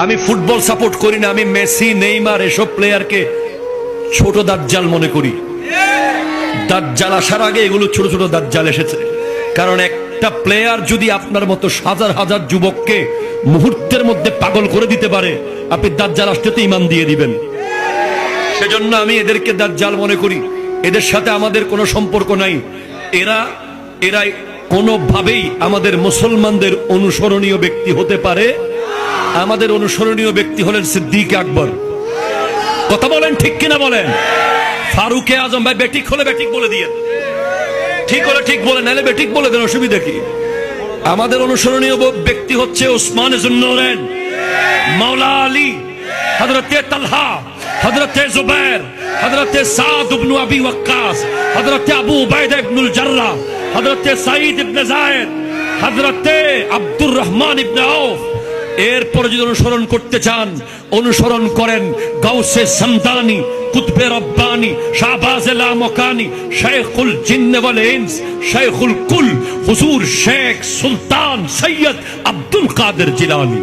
আমি football support করি না, আমি মেসি নেইমার এসব প্লেয়ারকে ছোট দাজ্জাল মনে করি। দাজ্জাল আসার আগে এগুলো ছোট ছোট দাজ্জাল এসেছে। কারণ একটা প্লেয়ার যদি আপনার মতো হাজার হাজার যুবককে মুহূর্তের মধ্যে পাগল করে দিতে পারে, আপনি দাজ্জাল আসতে ঈমান দিয়ে দিবেন। সেজন্য আমি এদেরকে দাজ্জাল মনে করি। এদের সাথে আমাদের কোনো সম্পর্ক নাই। এরা কোনোভাবেই আমাদের মুসলমানদের অনুসরণীয় ব্যক্তি হতে পারে। আমাদের অনুসরণীয় ব্যক্তি হলেন সিদ্দিক আকবর। কথা বলেন ঠিক কিনা বলেন? ফারুকে আজম ভাই বেঠিক হলে বেঠিক বলে দিয়ে, ঠিক হলে ঠিক বলে, নাহলে বেঠিক বলে দেন, অসুবিধা কি? আমাদের অনুসরণীয় ব্যক্তি হচ্ছে উসমান জুন্নুরাইন, মাওলা আলী, হযরতে তালহা, হযরতে জুবায়ের, হযরতে সাদ ইবনে আবি ওয়াক্কাস, হযরতে আবু উবাইদা ইবনুল জাররাহ, হযরতে সাঈদ ইবনে যায়েদ, হযরতে আব্দুর রহমান ইবনে আউফ। এরপরে যদি অনুসরণ করতে চান, অনুসরণ করেন গাউসে সামদানি, কুতবে রব্বানি, শাহবাজ লামকানি, শেখুল জিন্ন ওয়াল ইনস, শেখুল কুল, হুজুর শেখ সুলতান সৈয়দ আব্দুল কাদের জিলানী।